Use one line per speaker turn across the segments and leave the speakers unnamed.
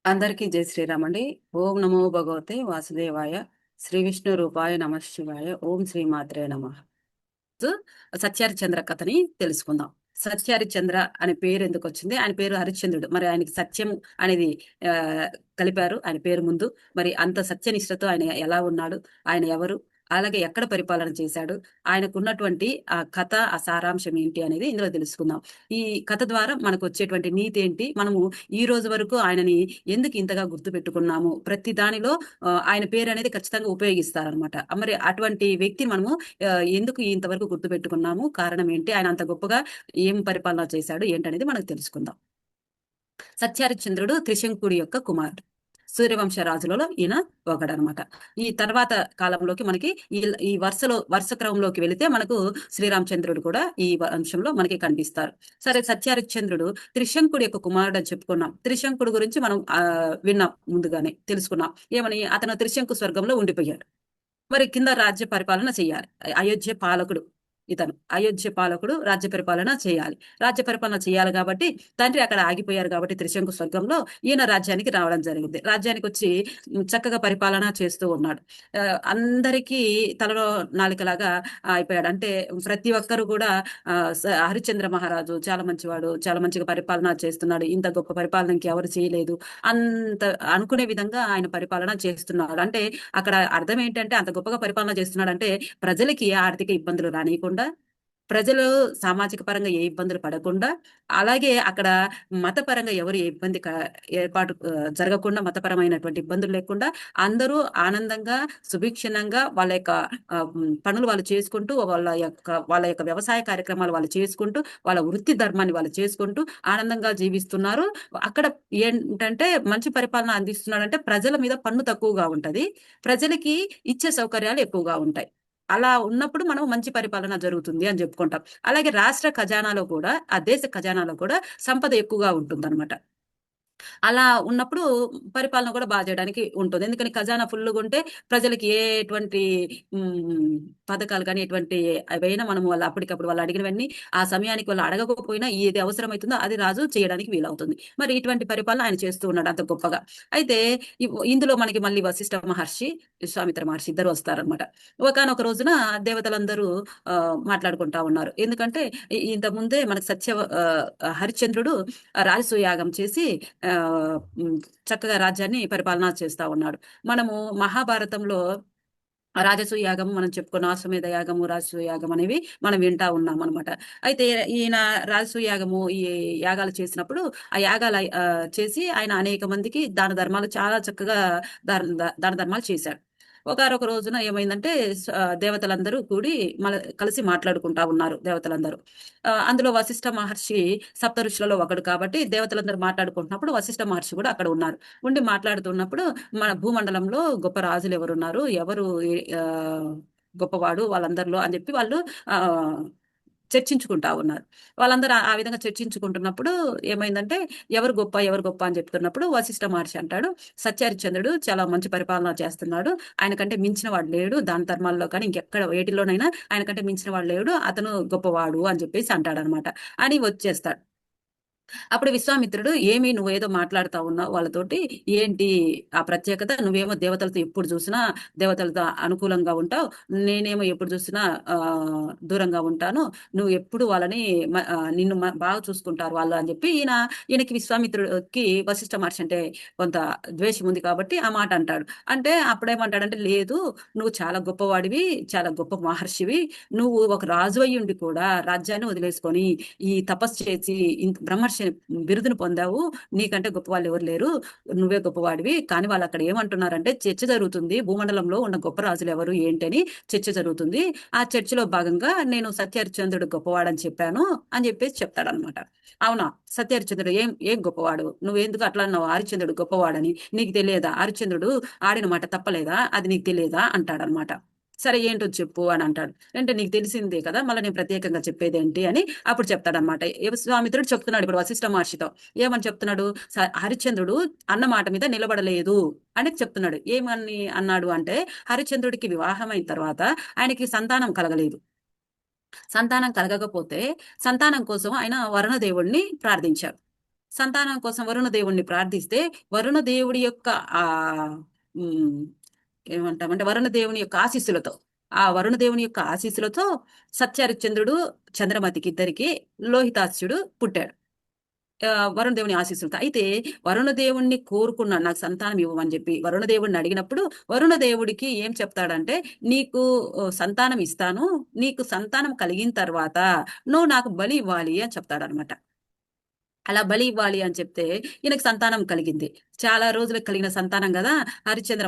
అందరికీ జై శ్రీరామ్ అండి. ఓం నమో భగవతే వాసుదేవాయ, శ్రీ విష్ణు రూపాయ నమ శివాయ, ఓం శ్రీ మాత్రే నమ. సత్యహరిచంద్ర కథని తెలుసుకుందాం. సత్యహరిచంద్ర అనే పేరు ఎందుకు వచ్చింది? ఆయన పేరు హరిశ్చంద్రుడు. మరి ఆయనకి సత్యం అనేది ఆ కలిపారు ఆయన పేరు ముందు. మరి అంత సత్యనిష్టతో ఆయన ఎలా ఉన్నాడు, ఆయన ఎవరు, అలాగే ఎక్కడ పరిపాలన చేశాడు, ఆయనకున్నటువంటి ఆ కథ, ఆ సారాంశం ఏంటి అనేది ఇందులో తెలుసుకుందాం. ఈ కథ ద్వారా మనకు వచ్చేటువంటి నీతి ఏంటి, మనము ఈ రోజు వరకు ఆయనని ఎందుకు ఇంతగా గుర్తు పెట్టుకున్నాము, ప్రతి దానిలో ఆయన పేరు అనేది ఖచ్చితంగా ఉపయోగిస్తారనమాట. మరి అటువంటి వ్యక్తిని మనము ఎందుకు ఇంతవరకు గుర్తు పెట్టుకున్నాము, కారణం ఏంటి, ఆయన అంత గొప్పగా ఏం పరిపాలన చేశాడు ఏంటనేది మనకు తెలుసుకుందాం. సత్యహరిశ్చంద్రుడు త్రిశంకుడి యొక్క కుమారుడు. సూర్యవంశ రాజులలో ఈయన ఒకడనమాట. ఈ తర్వాత కాలంలోకి మనకి ఈ వరుస క్రమంలోకి వెళితే మనకు శ్రీరామచంద్రుడు కూడా ఈ వంశంలో మనకి కనిపిస్తారు. సరే, సత్యహరిశ్చంద్రుడు త్రిశంకుడి యొక్క కుమారుడు అని చెప్పుకున్నాం. త్రిశంకుడు గురించి మనం విన్నాం, ముందుగానే తెలుసుకున్నాం. ఏమని, అతను త్రిశంకు స్వర్గంలో ఉండిపోయాడు. మరి కింద రాజ్య పరిపాలన చేయాలి. అయోధ్య పాలకుడు ఇతను. అయోధ్య పాలకుడు రాజ్య పరిపాలన చేయాలి. రాజ్య పరిపాలన చేయాలి కాబట్టి తండ్రి అక్కడ ఆగిపోయారు కాబట్టి త్రిశంకు స్వర్గంలో ఈయన రాజ్యానికి రావడం జరిగింది. రాజ్యానికి వచ్చి చక్కగా పరిపాలన చేస్తూ ఉన్నాడు. అందరికీ తలలో నాలికలాగా అయిపోయాడు. అంటే ప్రతి ఒక్కరు కూడా హరిశ్చంద్ర మహారాజు చాలా మంచివాడు, చాలా మంచిగా పరిపాలన చేస్తున్నాడు, ఇంత గొప్ప పరిపాలన ఇంకెవరు చేయలేదు అంత అనుకునే విధంగా ఆయన పరిపాలన చేస్తున్నాడు. అంటే అక్కడ అర్థం ఏంటంటే, అంత గొప్పగా పరిపాలన చేస్తున్నాడు అంటే ప్రజలకి ఏ ఆర్థిక ఇబ్బందులు రానియకుండా, ప్రజలు సామాజిక పరంగా ఏ ఇబ్బందులు పడకుండా, అలాగే అక్కడ మతపరంగా ఎవరు ఏ ఇబ్బంది ఏర్పాటు జరగకుండా, మతపరమైనటువంటి ఇబ్బందులు లేకుండా అందరూ ఆనందంగా సుభిక్షణంగా వాళ్ళ యొక్క పనులు వాళ్ళు చేసుకుంటూ, వాళ్ళ యొక్క వ్యవసాయ కార్యక్రమాలు వాళ్ళు చేసుకుంటూ, వాళ్ళ వృత్తి ధర్మాన్ని వాళ్ళు చేసుకుంటూ ఆనందంగా జీవిస్తున్నారు. అక్కడ ఏంటంటే మంచి పరిపాలన అందిస్తున్నాడంటే ప్రజల మీద పన్ను తక్కువగా ఉంటది, ప్రజలకి ఇచ్చే సౌకర్యాలు ఎక్కువగా ఉంటాయి. అలా ఉన్నప్పుడు మనం మంచి పరిపాలన జరుగుతుంది అని చెప్పుకుంటాం. అలాగే రాష్ట్ర ఖజానాలో కూడా, ఆ దేశ ఖజానాలో కూడా సంపద ఎక్కువగా ఉంటుందన్నమాట. అలా ఉన్నప్పుడు పరిపాలన కూడా చేయడానికి ఉంటుంది. ఎందుకని ఖజానా ఫుల్లుగా ఉంటే ప్రజలకి ఎటువంటి పథకాలు కానీ ఎటువంటి అవైనా మనం వాళ్ళు అప్పటికప్పుడు వాళ్ళు అడిగినవన్నీ ఆ సమయానికి వాళ్ళు అడగకపోయినా ఏది అవసరమవుతుందో అది రాజు చేయడానికి వీలవుతుంది. మరి ఇటువంటి పరిపాలన ఆయన చేస్తూ ఉన్నాడు అంత గొప్పగా. అయితే ఇందులో మనకి మళ్ళీ వశిష్ఠ మహర్షి, విశ్వామిత్ర మహర్షి ఇద్దరు వస్తారనమాట. ఒకానొక రోజున దేవతలందరూ మాట్లాడుకుంటా ఉన్నారు. ఎందుకంటే ఇంత ముందే మనకు హరిశ్చంద్రుడు రాజసూయాగం చేసి చక్కగా రాజ్యాన్ని పరిపాలన చేస్తా ఉన్నాడు. మనము మహాభారతంలో రాజసూయ యాగం మనం చెప్పుకున్న అశ్వమేధ యాగము, రాజసూయ యాగం అనేవి మనం వింటా ఉన్నాం అనమాట. అయితే ఈయన రాజసూయ యాగము, ఈ యాగాలు చేసినప్పుడు ఆ యాగాలు చేసి ఆయన అనేక మందికి దాన ధర్మాలు చాలా చక్కగా దాన ధర్మాలు చేశాడు. ఒకనొక రోజున ఏమైందంటే దేవతలందరూ కూడి కలిసి మాట్లాడుకుంటా ఉన్నారు దేవతలందరూ. అందులో వశిష్ఠ మహర్షి సప్త ఋషులలో ఒకడు కాబట్టి దేవతలందరూ మాట్లాడుకుంటున్నప్పుడు వశిష్ఠ మహర్షి కూడా అక్కడ ఉన్నారు. ఉండి మాట్లాడుతున్నప్పుడు మన భూమండలంలో గొప్ప రాజులు ఎవరున్నారు, ఎవరు ఆ గొప్పవాడు వాళ్ళందరిలో అని చెప్పి వాళ్ళు ఆ చర్చించుకుంటా ఉన్నారు. వాళ్ళందరూ ఆ విధంగా చర్చించుకుంటున్నప్పుడు ఏమైందంటే, ఎవరు గొప్ప ఎవరు గొప్ప అని చెప్తున్నప్పుడు వశిష్ఠ మహర్షి అంటాడు, సత్యహరిశ్చంద్రుడు చాలా మంచి పరిపాలన చేస్తున్నాడు, ఆయన కంటే మించిన వాడు లేడు, దాన ధర్మాల్లో కానీ ఇంకెక్కడ వేటిలోనైనా ఆయన కంటే మించిన వాడు లేడు, అతను గొప్పవాడు అని చెప్పేసి అంటాడనమాట. అని వచ్చేస్తాడు. అప్పుడు విశ్వామిత్రుడు, ఏమి నువ్వేదో మాట్లాడుతా ఉన్నావు వాళ్ళతోటి, ఏంటి ఆ ప్రత్యేకత, నువ్వేమో దేవతలతో ఎప్పుడు చూసినా దేవతలతో అనుకూలంగా ఉంటావు, నేనేమో ఎప్పుడు చూసినా దూరంగా ఉంటాను, నువ్వు ఎప్పుడు వాళ్ళని నిన్ను బాగా చూసుకుంటారు వాళ్ళు అని చెప్పి ఈయనకి విశ్వామిత్రుడికి వశిష్ఠ మహర్షి అంటే కొంత ద్వేషం ఉంది కాబట్టి ఆ మాట అంటాడు. అంటే అప్పుడేమంటాడంటే, లేదు, నువ్వు చాలా గొప్పవాడివి, చాలా గొప్ప మహర్షివి, నువ్వు ఒక రాజు అయ్యి ఉండి కూడా రాజ్యాన్ని వదిలేసుకొని ఈ తపస్సు చేసి బ్రహ్మర్షి బిరుదును పొందావు, నీకంటే గొప్ప వాళ్ళు ఎవరు లేరు, నువ్వే గొప్పవాడివి. కానీ వాళ్ళు అక్కడ ఏమంటున్నారంటే, చర్చ జరుగుతుంది, భూమండలంలో ఉన్న గొప్ప రాజులు ఎవరు ఏంటని చర్చ జరుగుతుంది, ఆ చర్చలో భాగంగా నేను సత్యహరిశ్చంద్రుడు గొప్పవాడని చెప్పాను అని చెప్పేసి చెప్తాడనమాట. అవునా, సత్యహరిశ్చంద్రుడు ఏం ఏం గొప్పవాడు, నువ్వెందుకు అట్లా అన్నావు, హరిశ్చంద్రుడు గొప్పవాడని నీకు తెలియదా, హరిశ్చంద్రుడు ఆడిన మాట తప్పలేదా, అది నీకు తెలియదా అంటాడనమాట. సరే ఏంటో చెప్పు అని అంటాడు. అంటే నీకు తెలిసిందే కదా, మళ్ళీ నేను ప్రత్యేకంగా చెప్పేది ఏంటి అని అప్పుడు చెప్తాడనమాట. విశ్వామిత్రుడు చెప్తున్నాడు ఇప్పుడు వశిష్ఠ మహర్షితో. ఏమని చెప్తున్నాడు, హరిశ్చంద్రుడు అన్న మాట మీద నిలబడలేదు అని చెప్తున్నాడు. ఏమని అన్నాడు అంటే, హరిశ్చంద్రుడికి వివాహం అయిన తర్వాత ఆయనకి సంతానం కలగలేదు. సంతానం కలగకపోతే సంతానం కోసం ఆయన వరుణదేవుడిని ప్రార్థించాడు. సంతానం కోసం వరుణ దేవుణ్ణి ప్రార్థిస్తే వరుణ దేవుడి యొక్క ఆ ఉమ్, ఏమంటామంటే వరుణ దేవుని యొక్క ఆశీస్సులతో ఆ వరుణ దేవుని యొక్క ఆశీస్సులతో సత్యహరిశ్చంద్రుడు చంద్రమతికి ఇద్దరికి లోహితాస్యుడు పుట్టాడు. వరుణ దేవుని ఆశీస్సులతో. అయితే వరుణ దేవుణ్ణి కోరుకున్నాను నాకు సంతానం ఇవ్వమని చెప్పి వరుణ దేవుడిని అడిగినప్పుడు వరుణ దేవుడికి ఏం చెప్తాడంటే నీకు సంతానం ఇస్తాను, నీకు సంతానం కలిగిన తర్వాత నువ్వు నాకు బలి ఇవ్వాలి అని చెప్తాడనమాట. అలా బలి ఇవ్వాలి అని చెప్తే ఈయనకు సంతానం కలిగింది. చాలా రోజులకు కలిగిన సంతానం కదా. హరిశ్చంద్ర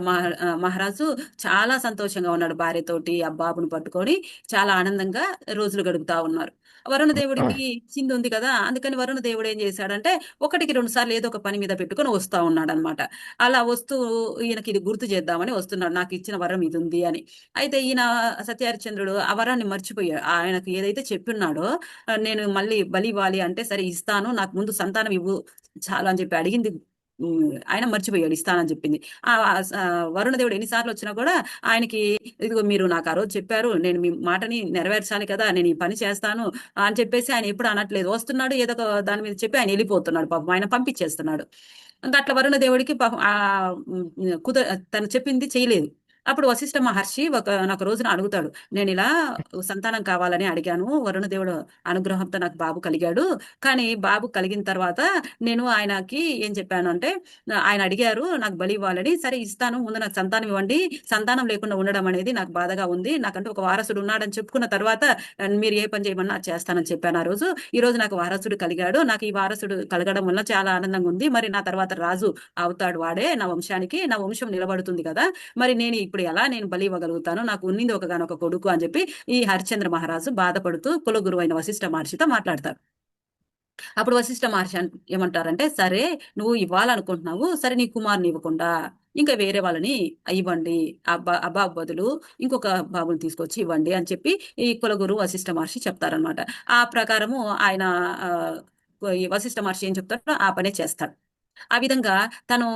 మహారాజు చాలా సంతోషంగా ఉన్నాడు. భార్యతోటి ఆ బాబును పట్టుకొని చాలా ఆనందంగా రోజులు గడుపుతా ఉన్నారు. వరుణ దేవుడికి చింది ఉంది కదా, అందుకని వరుణ దేవుడు ఏం చేశాడంటే ఒకటికి రెండు సార్లు ఏదో ఒక పని మీద పెట్టుకొని వస్తా ఉన్నాడు అనమాట. అలా వస్తూ ఈయనకి ఇది గుర్తు చేద్దామని వస్తున్నాడు, నాకు ఇచ్చిన వరం ఇది ఉంది అని. అయితే ఈయన సత్యహరిశ్చంద్రుడు ఆ వరాన్ని మర్చిపోయాడు. ఆయనకు ఏదైతే చెప్పున్నాడో నేను మళ్ళీ బలి ఇవ్వాలి అంటే సరే ఇస్తాను, నాకు ముందు సంతానం ఇవ్వు చాలు అని చెప్పి అడిగింది. ఆయన మర్చిపోయాడు ఇస్తానని చెప్పింది. ఆ వరుణదేవుడు ఎన్నిసార్లు వచ్చినా కూడా ఆయనకి ఇదిగో మీరు నాకు ఆ రోజు చెప్పారు, నేను మీ మాటని నెరవేర్చాలి కదా, నేను ఈ పని చేస్తాను అని చెప్పేసి ఆయన ఎప్పుడు అనట్లేదు. వస్తున్నాడు ఏదో ఒక దాని మీద చెప్పి ఆయన వెళ్ళిపోతున్నాడు, పాపం ఆయన పంపించేస్తున్నాడు. ఇంకా అట్లా వరుణదేవుడికి పాపం తను చెప్పింది చేయలేదు. అప్పుడు వశిష్ఠ మహర్షి ఒక రోజున అడుగుతాడు, నేను ఇలా సంతానం కావాలని అడిగాను, వరుణదేవుడు అనుగ్రహంతో నాకు బాబు కలిగాడు, కానీ బాబు కలిగిన తర్వాత నేను ఆయనకి ఏం చెప్పాను అంటే ఆయన అడిగారు నాకు బలి ఇవ్వాలని, సరే ఇస్తాను, ముందు నాకు సంతానం ఇవ్వండి, సంతానం లేకుండా ఉండడం అనేది నాకు బాధగా ఉంది, నాకంటూ ఒక వారసుడు ఉన్నాడని చెప్పుకున్న తర్వాత మీరు ఏ పని చేయమన్నా చేస్తానని చెప్పాను ఆ రోజు. ఈ రోజు నాకు వారసుడు కలిగాడు, నాకు ఈ వారసుడు కలగడం వల్ల చాలా ఆనందంగా ఉంది, మరి నా తర్వాత రాజు అవుతాడు వాడే, నా వంశానికి నా వంశం నిలబడుతుంది కదా, మరి ఇప్పుడు ఎలా నేను బలి ఇవ్వగలుగుతాను, నాకు ఉన్నింది ఒకగానొక కొడుకు అని చెప్పి ఈ హరిశ్చంద్ర మహారాజు బాధపడుతూ కులగురువు అయిన వశిష్ఠ మహర్షితో మాట్లాడతారు. అప్పుడు వశిష్ఠ మహర్షి ఏమంటారంటే సరే నువ్వు ఇవ్వాలనుకుంటున్నావు, సరే నీ కుమారుని ఇవ్వకుండా ఇంకా వేరే వాళ్ళని ఇవ్వండి, అబ్బా బదులు ఇంకొక బాబుని తీసుకొచ్చి ఇవ్వండి అని చెప్పి ఈ కులగురు వశిష్ఠ మహర్షి చెప్తారనమాట. ఆ ప్రకారము ఆయన ఈ వశిష్ఠ మహర్షి ఏం చెప్తాడో ఆ పనే చేస్తాడు. ఆ విధంగా తను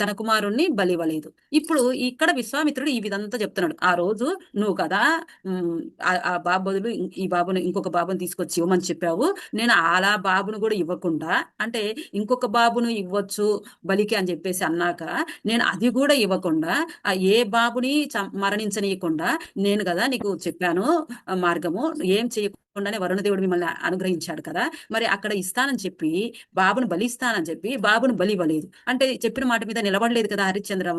తన కుమారుణ్ణి బలివ్వలేదు. ఇప్పుడు ఇక్కడ విశ్వామిత్రుడు ఈ విధంతా చెప్తున్నాడు, ఆ రోజు నువ్వు కదా ఆ బాబు బదులు ఈ బాబుని ఇంకొక బాబుని తీసుకొచ్చి ఇవ్వమని చెప్పావు, నేను అలా బాబును కూడా ఇవ్వకుండా, అంటే ఇంకొక బాబును ఇవ్వచ్చు బలికి అని చెప్పేసి అన్నాక నేను అది కూడా ఇవ్వకుండా ఆ ఏ బాబుని మరణించనీయకుండా నేను కదా నీకు చెప్పాను మార్గము, ఏం చేయకుండానే వరుణదేవుడు మిమ్మల్ని అనుగ్రహించాడు కదా, మరి అక్కడ ఇస్తానని చెప్పి బాబును బలిస్తానని చెప్పి బాబును బలి ఇవ్వలేదు అంటే చెప్పిన మాట మీద నిలబడలేదు కదా హరిశ్చంద్ర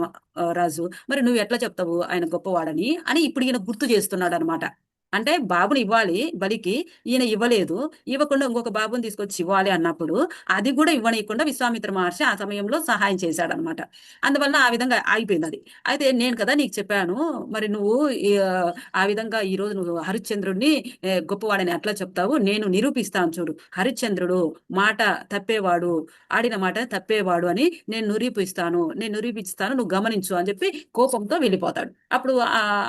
రాజు, మరి నువ్వు ఎట్లా చెప్తావు ఆయన గొప్పవాడని అని ఇప్పుడు ఈయన గుర్తు చేస్తున్నాడు అనమాట. అంటే బాబుని ఇవ్వాలి బలికి, ఈయన ఇవ్వలేదు, ఇవ్వకుండా ఇంకొక బాబుని తీసుకొచ్చి ఇవ్వాలి అన్నప్పుడు అది కూడా ఇవ్వనీయకుండా విశ్వామిత్ర మహర్షి ఆ సమయంలో సహాయం చేశాడనమాట. అందువల్ల ఆ విధంగా అయిపోయింది అది. అయితే నేను కదా నీకు చెప్పాను, మరి నువ్వు ఆ విధంగా ఈ రోజు నువ్వు హరిశ్చంద్రుడిని గొప్పవాడని అట్లా చెప్తావు, నేను నిరూపిస్తాను చూడు, హరిశ్చంద్రుడు మాట తప్పేవాడు, ఆడిన మాట తప్పేవాడు అని నేను నిరూపిస్తాను, నువ్వు గమనించు అని చెప్పి కోపంతో వెళ్ళిపోతాడు. అప్పుడు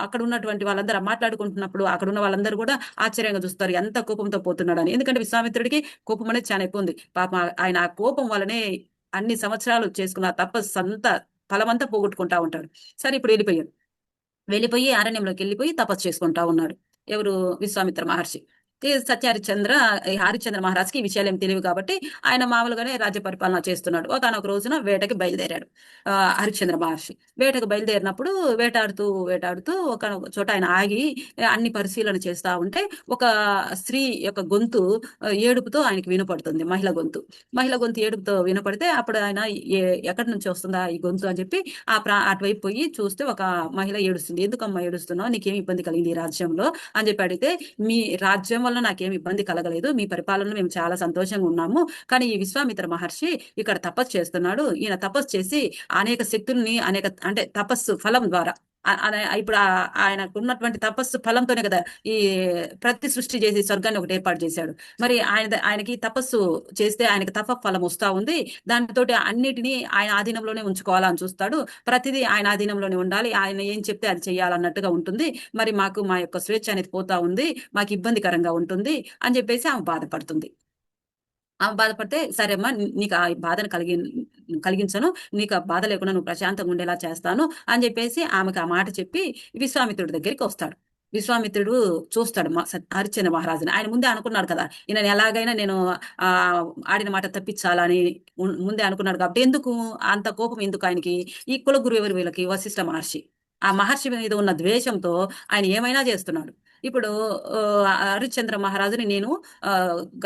అక్కడ ఉన్నటువంటి వాళ్ళందరూ మాట్లాడుకుంటున్నప్పుడు అక్కడ ఉన్న వాళ్ళందరూ కూడా ఆశ్చర్యంగా చూస్తారు ఎంత కోపంతో పోతున్నాడు అని. ఎందుకంటే విశ్వామిత్రుడికి కోపం అనేది చాలా ఎక్కువ ఉంది. పాప ఆయన ఆ కోపం వల్లనే అన్ని సంవత్సరాలు చేసుకున్న తపస్సు అంతా ఫలమంతా పోగొట్టుకుంటా ఉంటాడు. సరే ఇప్పుడు వెళ్ళిపోయి అరణ్యంలోకి వెళ్ళిపోయి తపస్సు చేసుకుంటా ఉన్నాడు ఎవరు, విశ్వామిత్ర మహర్షి. సత్యహరిశ్చంద్ర హరిశ్చంద్ర మహారాజుకి ఈ విషయాలు ఏం తెలియవు కాబట్టి ఆయన మామూలుగానే రాజ్య పరిపాలన చేస్తున్నాడు. ఒకనొక రోజున వేటకి బయలుదేరాడు హరిశ్చంద్ర మహర్షి. వేటకు బయలుదేరినప్పుడు వేటాడుతూ ఒక చోట ఆయన ఆగి అన్ని పరిశీలన చేస్తా ఉంటే ఒక స్త్రీ యొక్క గొంతు ఏడుపుతో ఆయనకి వినపడుతుంది, మహిళ గొంతు ఏడుపుతో వినపడితే అప్పుడు ఆయన ఎక్కడి నుంచి వస్తుందా ఈ గొంతు అని చెప్పి అటువైపు పోయి చూస్తే ఒక మహిళ ఏడుస్తుంది. ఎందుకమ్మా ఏడుస్తున్నావు, నీకేమి ఇబ్బంది కలిగింది ఈ రాజ్యంలో అని చెప్పి అడిగితే, మీ రాజ్యం వల్ల నాకేం ఇబ్బంది కలగలేదు, మీ పరిపాలనలో మేము చాలా సంతోషంగా ఉన్నాము, కానీ ఈ విశ్వామిత్ర మహర్షి ఇక్కడ తపస్సు చేస్తున్నాడు, ఈయన తపస్సు చేసి అనేక శక్తుల్ని అంటే తపస్సు ఫలం ద్వారా ఇప్పుడు ఆయనకు ఉన్నటువంటి తపస్సు ఫలంతోనే కదా ఈ ప్రతి సృష్టి చేసి స్వర్గాన్ని ఒకటి ఏర్పాటు చేశాడు. మరి ఆయనకి తపస్సు చేస్తే ఆయనకి తప ఫలం వస్తా ఉంది, దానితో అన్నిటినీ ఆయన ఆధీనంలోనే ఉంచుకోవాలని చూస్తాడు, ప్రతిదీ ఆయన ఆధీనంలోనే ఉండాలి, ఆయన ఏం చెప్తే అది చెయ్యాలన్నట్టుగా ఉంటుంది, మరి మాకు మా యొక్క స్వేచ్ఛ అనేది పోతా ఉంది, మాకు ఇబ్బందికరంగా ఉంటుంది అని చెప్పేసి ఆమె బాధపడుతుంది. ఆమె బాధపడితే సరే అమ్మా నీకు ఆ బాధను కలిగించను, నీకు ఆ బాధ లేకుండా నువ్వు ప్రశాంతంగా ఉండేలా చేస్తాను అని చెప్పేసి ఆమెకు ఆ మాట చెప్పి విశ్వామిత్రుడి దగ్గరికి వస్తాడు. విశ్వామిత్రుడు చూస్తాడు హరిశ్చంద్ర మహారాజుని. ఆయన ముందే అనుకున్నాడు కదా, ఈయన ఎలాగైనా నేను ఆ ఆడిన మాట తప్పించాలని ముందే అనుకున్నాడు కాబట్టి ఎందుకు అంత కోపం ఎందుకు ఆయనకి? ఈ కులగురు ఎవరు వీళ్ళకి? వశిష్ఠ మహర్షి. ఆ మహర్షి మీద ఉన్న ద్వేషంతో ఆయన ఏమైనా చేస్తున్నాడు. ఇప్పుడు హరిశ్చంద్ర మహారాజుని నేను ఆ,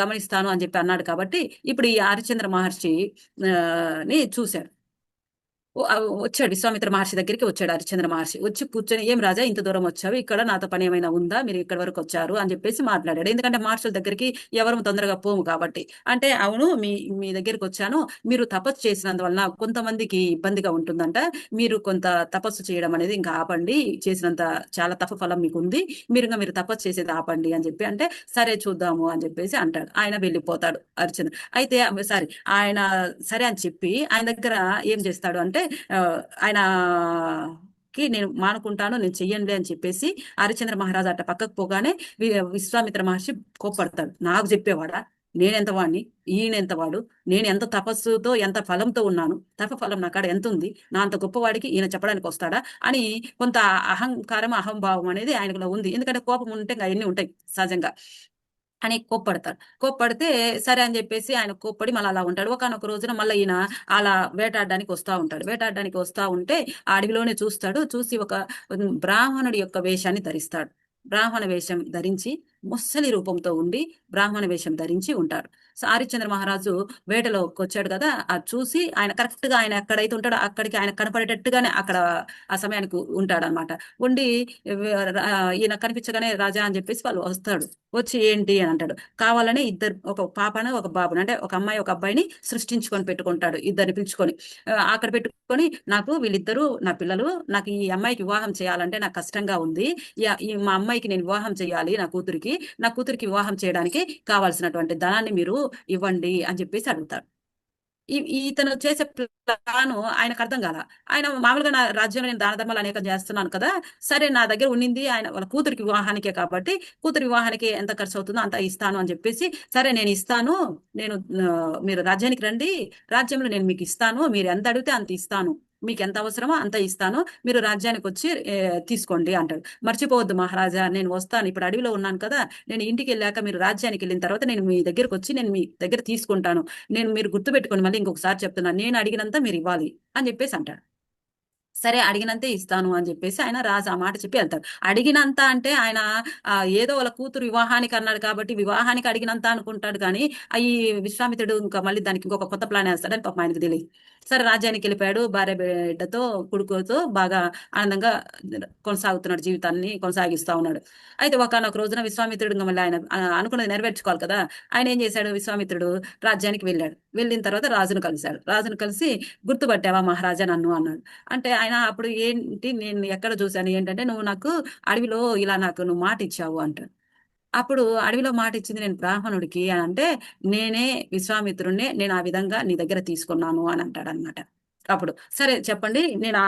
గమనిస్తాను అని చెప్పి అన్నాడు కాబట్టి ఇప్పుడు ఈ హరిశ్చంద్ర మహర్షి ని చూశాడు. వచ్చాడు విశ్వామిత్ర మహర్షి దగ్గరికి వచ్చాడు హరిశ్చంద్ర మహర్షి. వచ్చి కూర్చొని, ఏం రాజా ఇంత దూరం వచ్చావు, ఇక్కడ నాతో పని ఏమైనా ఉందా, మీరు ఇక్కడ వరకు వచ్చారు అని చెప్పేసి మాట్లాడాడు. ఎందుకంటే మహర్షుల దగ్గరికి ఎవరు తొందరగా పోము కాబట్టి. అంటే అవును, మీ మీ దగ్గరికి వచ్చాను, మీరు తపస్సు చేసినందువలన కొంతమందికి ఇబ్బందిగా ఉంటుందంట, మీరు కొంత తపస్సు చేయడం అనేది ఇంకా ఆపండి, చేసినంత చాలా తప ఫలం మీకు ఉంది, మీరు తపస్సు చేసేది ఆపండి అని చెప్పి అంటే, సరే చూద్దాము అని చెప్పేసి అంటాడు. ఆయన వెళ్ళిపోతాడు హరిశ్చంద్ర. అయితే సారీ, ఆయన సరే అని చెప్పి ఆయన దగ్గర ఏం చేస్తాడు అంటే ఆ, ఆయనకి నేను మానుకుంటాను, నేను చెయ్యండి అని చెప్పేసి హరిశ్చంద్ర మహారాజు అట్ట పక్కకు పోగానే విశ్వామిత్ర మహర్షి కోప్పడతాడు. నాకు చెప్పేవాడా, నేనెంత వాడిని, ఈయనెంత వాడు, నేను ఎంత తపస్సుతో ఎంత ఫలంతో ఉన్నాను, తప ఫలం నా కాడ ఎంత ఉంది, నా అంత గొప్పవాడికి ఈయన చెప్పడానికి వస్తాడా అని కొంత అహంకారం అహంభావం అనేది ఆయనలో ఉంది. ఎందుకంటే కోపం ఉంటే ఇంకా అవన్నీ ఉంటాయి సహజంగా అని కోప్పడతాడు. కోప్పడితే సరే అని చెప్పేసి ఆయన కోప్పడి మళ్ళీ అలా ఉంటాడు. ఒకానొక రోజున మళ్ళీ ఈయన అలా వేటాడడానికి వస్తా ఉంటాడు. వేటాడడానికి వస్తా ఉంటే ఆ అడవిలోనే చూస్తాడు. చూసి ఒక బ్రాహ్మణుడి యొక్క వేషాన్ని ధరిస్తాడు. బ్రాహ్మణ వేషం ధరించి ముసలి రూపంతో ఉండి బ్రాహ్మణ వేషం ధరించి ఉంటాడు. సో హరిశ్చంద్ర మహారాజు వేటలోకి వచ్చాడు కదా, అది చూసి ఆయన కరెక్ట్ గా ఆయన ఎక్కడైతే ఉంటాడో అక్కడికి ఆయన కనపడేటట్టుగానే అక్కడ ఆ సమయానికి ఉంటాడు అనమాట. ఉండి ఈయన కనిపించగానే రాజా అని చెప్పేసి వాళ్ళు వస్తాడు. వచ్చి ఏంటి అని అంటాడు. కావాలని ఇద్దరు, ఒక పాపను ఒక బాబుని, అంటే ఒక అమ్మాయి ఒక అబ్బాయిని సృష్టించుకొని పెట్టుకుంటాడు. ఇద్దరిని పిలుచుకొని అక్కడ పెట్టుకొని, నాకు వీళ్ళిద్దరూ నా పిల్లలు, నాకు ఈ అమ్మాయికి వివాహం చేయాలంటే నాకు కష్టంగా ఉంది, ఈ మా అమ్మాయికి నేను వివాహం చేయాలి, నా కూతురికి వివాహం చేయడానికి కావాల్సినటువంటి ధనాన్ని మీరు ఇవ్వండి అని చెప్పేసి అడుగుతాడు. ఇతను చేసే ప్లాను ఆయనకు అర్థం కాల. ఆయన మామూలుగా నా రాజ్యంలో నేను దాన ధర్మాలు అనేకం చేస్తున్నాను కదా, సరే నా దగ్గర ఉన్నింది ఆయన వాళ్ళ కూతురికి వివాహానికే కాబట్టి కూతురి వివాహానికి ఎంత ఖర్చు అవుతుందో అంత ఇస్తాను అని చెప్పేసి, సరే నేను ఇస్తాను, నేను మీరు రాజ్యానికి రండి, రాజ్యంలో నేను మీకు ఇస్తాను, మీరు ఎంత అడిగితే అంత ఇస్తాను, మీకు ఎంత అవసరమో అంత ఇస్తాను, మీరు రాజ్యానికి వచ్చి తీసుకోండి అంటాడు. మర్చిపోవద్దు మహారాజా, నేను వస్తాను, ఇప్పుడు అడవిలో ఉన్నాను కదా, నేను ఇంటికి వెళ్ళాక మీరు రాజ్యానికి వెళ్ళిన తర్వాత నేను మీ దగ్గరకు వచ్చి నేను మీ దగ్గర తీసుకుంటాను, మీరు గుర్తుపెట్టుకోండి, మళ్ళీ ఇంకొకసారి చెప్తున్నాను, నేను అడిగినంత మీరు ఇవ్వాలి అని చెప్పేసి అంటాడు. సరే అడిగినంతే ఇస్తాను అని చెప్పేసి ఆయన రాజు ఆ మాట చెప్పి వెళ్తాడు. అడిగినంత అంటే ఆయన ఏదో వాళ్ళ కూతురు వివాహానికి అన్నాడు కాబట్టి వివాహానికి అడిగినంత అనుకుంటాడు కానీ ఈ విశ్వామిత్రుడు ఇంకా మళ్ళీ దానికి ఇంకొక కొత్త ప్లాన్ వేస్తాడని పాపం ఆయనకు తెలియదు. సరే రాజ్యానికి వెళ్ళిపోయాడు, భార్య బిడ్డతో కొడుకుతో బాగా ఆనందంగా కొనసాగుతున్నాడు, జీవితాన్ని కొనసాగిస్తా ఉన్నాడు. అయితే ఒకనొక రోజున విశ్వామిత్రుడు ఇంకా మళ్ళీ ఆయన అనుకున్నది నెరవేర్చుకోవాలి కదా, ఆయన ఏం చేశాడు, విశ్వామిత్రుడు రాజ్యానికి వెళ్ళాడు. వెళ్ళిన తర్వాత రాజును కలిశాడు. రాజును కలిసి, గుర్తుపట్టావా మహారాజా నన్ను అన్నాడు. అంటే ఆయన అప్పుడు ఏంటి, నేను ఎక్కడ చూశాను ఏంటంటే, నువ్వు నాకు అడవిలో ఇలా నాకు నువ్వు మాట ఇచ్చావు అంటాడు. అప్పుడు అడవిలో మాట ఇచ్చింది నేను బ్రాహ్మణుడికి అని అంటే, నేనే విశ్వామిత్రుడినే, నేను ఆ విధంగా నీ దగ్గర తీసుకున్నాను అని అంటాడు అనమాట. అప్పుడు సరే చెప్పండి, నేను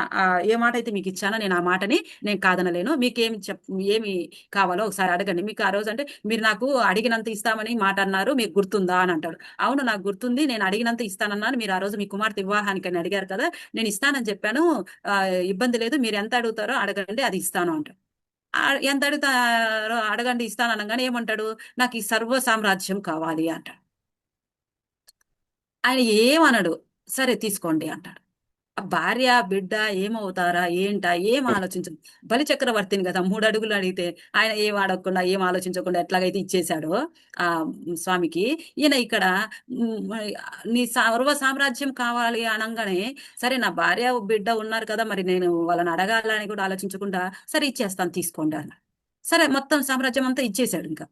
ఏ మాట అయితే మీకు ఇచ్చానో నేను ఆ మాటని నేను కాదనలేను, మీకేమి ఏమి కావాలో ఒకసారి అడగండి, మీకు ఆ రోజు అంటే మీరు నాకు అడిగినంత ఇస్తామని మాట అన్నారు, మీకు గుర్తుందా అని అంటాడు. అవును నాకు గుర్తుంది, నేను అడిగినంత ఇస్తానన్నాను, మీరు ఆ రోజు మీ కుమార్తె వివాహానికి అని అడిగారు కదా, నేను ఇస్తానని చెప్పాను, ఇబ్బంది లేదు, మీరు ఎంత అడుగుతారో అడగండి అది ఇస్తాను అంటాడు. ఎంత అడుగుతారో అడగండి ఇస్తాను అనగానే ఏమంటాడు, నాకు ఈ సర్వ సామ్రాజ్యం కావాలి అంటాడు. ఆయన ఏమనడు, సరే తీసుకోండి అంటాడు. ఆ భార్య బిడ్డ ఏమవుతారా ఏంటా ఏం ఆలోచించదు. బలి చక్రవర్తిని కదా, 3 అడుగులు అడిగితే ఆయన ఏం అడగకుండా ఏం ఆలోచించకుండా ఎట్లాగైతే ఇచ్చేశాడో ఆ స్వామికి, ఈయన ఇక్కడ నీ సర్వ సామ్రాజ్యం కావాలి అనగానే, సరే నా భార్య బిడ్డ ఉన్నారు కదా, మరి నేను వాళ్ళని అడగాలని కూడా ఆలోచించకుండా సరే ఇచ్చేస్తాను తీసుకోండి అన్నాడు. సరే మొత్తం సామ్రాజ్యం అంతా ఇచ్చేశాడు. ఇంకా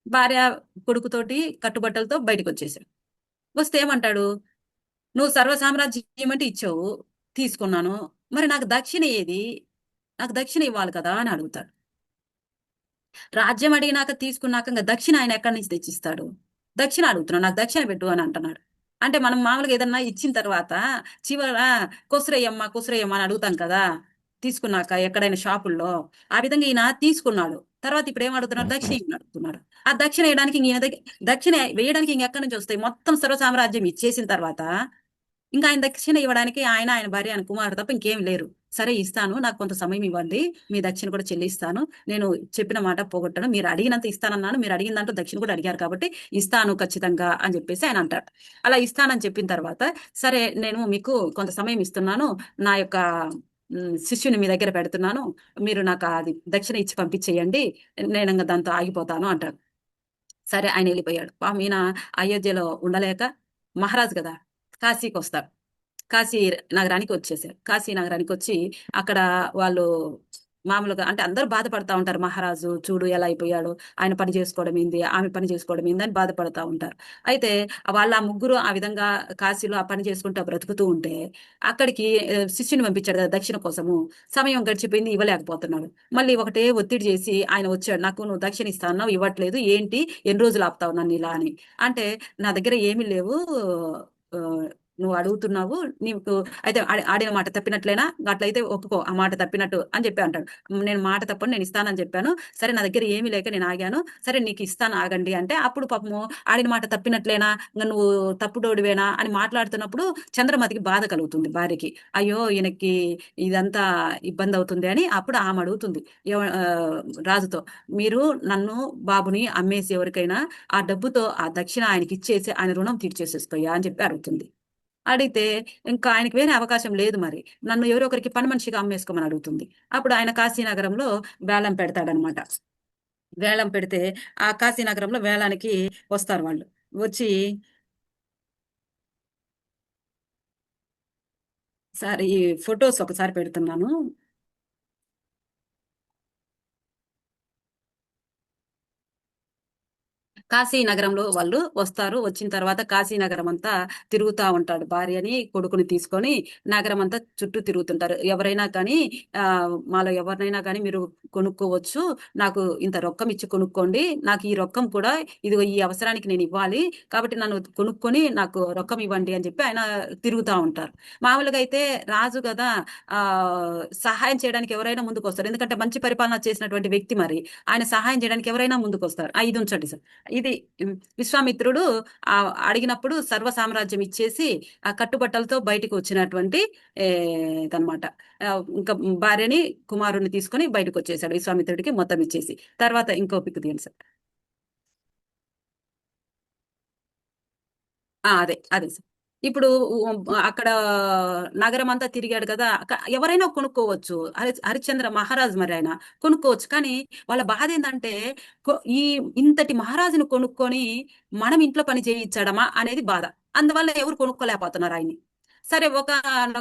భార్య కొడుకుతోటి కట్టుబట్టలతో బయటకు వచ్చేసాడు. వస్తే ఏమంటాడు, నువ్వు సర్వ సామ్రాజ్యం అంటే ఇచ్చావు, తీసుకున్నాను, మరి నాకు దక్షిణ ఏది, నాకు దక్షిణ ఇవ్వాలి కదా అని అడుగుతాడు. రాజ్యం అడిగినాక తీసుకున్నాక ఇంకా దక్షిణ ఆయన ఎక్కడి నుంచి తెచ్చిస్తాడు? దక్షిణ అడుగుతున్నాడు, నాకు దక్షిణ పెట్టు అని అంటున్నాడు. అంటే మనం మామూలుగా ఏదన్నా ఇచ్చిన తర్వాత చివర కొసరయ్యమ్మ కొసరయ్యమ్మ అని అడుగుతాం కదా, తీసుకున్నాక ఎక్కడైనా షాపుల్లో, ఆ విధంగా ఈయన తీసుకున్నాడు. తర్వాత ఇప్పుడు ఏం అడుగుతున్నాడు, దక్షిణ ఇవ్వని అడుగుతున్నాడు. ఆ దక్షిణ వేయడానికి ఈయన దగ్గర, దక్షిణ వేయడానికి ఇంకెక్కడి నుంచి వస్తాయి, మొత్తం సర్వ సామ్రాజ్యం ఇచ్చేసిన తర్వాత ఇంకా ఆయన దక్షిణ ఇవ్వడానికి ఆయన భార్య, ఆయన కుమారుడు తప్ప ఇంకేం లేరు. సరే ఇస్తాను, నాకు కొంత సమయం ఇవ్వండి, మీ దక్షిణ కూడా చెల్లిస్తాను, నేను చెప్పిన మాట పోగొట్టను, మీరు అడిగినంత ఇస్తానన్నాను, మీరు అడిగిన దాంట్లో దక్షిణ కూడా అడిగారు కాబట్టి ఇస్తాను ఖచ్చితంగా అని చెప్పేసి ఆయన అంటాడు. అలా ఇస్తానని చెప్పిన తర్వాత, సరే నేను మీకు కొంత సమయం ఇస్తున్నాను, నా యొక్క శిష్యుని మీ దగ్గర పెడుతున్నాను, మీరు నాకు అది దక్షిణ ఇచ్చి పంపించేయండి, నేను ఇంకా దాంతో ఆగిపోతాను అంటాడు. సరే ఆయన వెళ్ళిపోయాడు. పాపం ఈయన అయోధ్యలో ఉండలేక, మహారాజు కదా, కాశీకి వస్తారు. కాశీ నగరానికి వచ్చేసారు. కాశీ నగరానికి వచ్చి అక్కడ వాళ్ళు మామూలుగా అంటే అందరూ బాధపడతా ఉంటారు. మహారాజు చూడు ఎలా అయిపోయాడు, ఆయన పని చేసుకోవడం ఏంది, ఆమె పని చేసుకోవడం ఏంది అని బాధపడతా ఉంటారు. అయితే వాళ్ళ ముగ్గురు ఆ విధంగా కాశీలో ఆ పని చేసుకుంటూ బ్రతుకుతూ ఉంటే అక్కడికి శిష్యుని పంపించాడు కదా దక్షిణ కోసము. సమయం గడిచిపోయింది, ఇవ్వలేకపోతున్నాడు. మళ్ళీ ఒకటే ఒత్తిడి చేసి ఆయన వచ్చాడు. నాకు నువ్వు దక్షిణ ఇస్తా అన్నావు, ఇవ్వట్లేదు ఏంటి, ఎన్ని రోజులు ఆపుతావు నన్ను ఇలా అని. అంటే నా దగ్గర ఏమీ లేవు, ఆ, నువ్వు అడుగుతున్నావు, నీకు అయితే ఆడిన మాట తప్పినట్లేనా, అట్లయితే ఒప్పుకో, ఆ మాట తప్పినట్టు అని చెప్పి అంటాడు. నేను మాట తప్పని, నేను ఇస్తానని చెప్పాను, సరే నా దగ్గర ఏమీ లేక నేను ఆగాను, సరే నీకు ఇస్తాను ఆగండి అంటే, అప్పుడు పాపము ఆడిన మాట తప్పినట్లేనా, ఇంకా నువ్వు తప్పుడోడివేనా అని మాట్లాడుతున్నప్పుడు చంద్రమతికి బాధ కలుగుతుంది భార్యకి. అయ్యో ఈయనకి ఇదంతా ఇబ్బంది అవుతుంది అని అప్పుడు ఆమె అడుగుతుంది రాజుతో, మీరు నన్ను బాబుని అమ్మేసి ఎవరికైనా ఆ డబ్బుతో ఆ దక్షిణ ఆయనకి ఇచ్చేసి ఆయన రుణం తీర్చేసేసుకోయా అని చెప్పి అడుగుతుంది. అడిగితే ఇంకా ఆయనకి వేరే అవకాశం లేదు మరి, నన్ను ఎవరో ఒకరికి పని మనిషిగా అమ్మేసుకోమని అడుగుతుంది. అప్పుడు ఆయన కాశీనగరంలో వేలం పెడతాడనమాట. వేలం పెడితే ఆ కాశీనగరంలో వేలానికి వస్తారు వాళ్ళు. వచ్చి సార్ ఈ ఫొటోస్ ఒకసారి పెడుతున్నాను. కాశీ నగరంలో వాళ్ళు వస్తారు. వచ్చిన తర్వాత కాశీ నగరం అంతా తిరుగుతా ఉంటాడు. భార్యని కొడుకుని తీసుకొని నగరం అంతా చుట్టూ తిరుగుతుంటారు. ఎవరైనా కానీ మాలో ఎవరినైనా కానీ మీరు కొనుక్కోవచ్చు, నాకు ఇంత రొక్కం ఇచ్చి కొనుక్కోండి, నాకు ఈ రొక్కం కూడా ఇదిగో ఈ అవసరానికి నేను ఇవ్వాలి, కాబట్టి నన్ను కొనుక్కొని నాకు రొక్కం ఇవ్వండి అని చెప్పి ఆయన తిరుగుతా ఉంటారు. మామూలుగా అయితే రాజు కదా, ఆ సహాయం చేయడానికి ఎవరైనా ముందుకు వస్తారు, ఎందుకంటే మంచి పరిపాలన చేసినటువంటి వ్యక్తి మరి, ఆయన సహాయం చేయడానికి ఎవరైనా ముందుకు వస్తారు. ఇది ఉంచండి సార్. ఇది విశ్వామిత్రుడు ఆ అడిగినప్పుడు సర్వ సామ్రాజ్యం ఇచ్చేసి ఆ కట్టుబట్టలతో బయటికి వచ్చినటువంటి ఇదనమాట. ఇంకా భార్యని కుమారుని తీసుకొని బయటకు వచ్చేసాడు విశ్వామిత్రుడికి మొత్తం ఇచ్చేసి. తర్వాత ఇంకో పిక్ తీయండి సార్. అదే అదే సార్. ఇప్పుడు అక్కడ నగరం అంతా తిరిగాడు కదా, ఎవరైనా కొనుక్కోవచ్చు, హరిశ్చంద్ర మహారాజు మరి ఆయన కొనుక్కోవచ్చు. కానీ వాళ్ళ బాధ ఏంటంటే ఈ ఇంతటి మహారాజును కొనుక్కొని మనం ఇంట్లో పని చేయించడమా అనేది బాధ. అందువల్ల ఎవరు కొనుక్కోలేకపోతున్నారు ఆయన్ని. సరే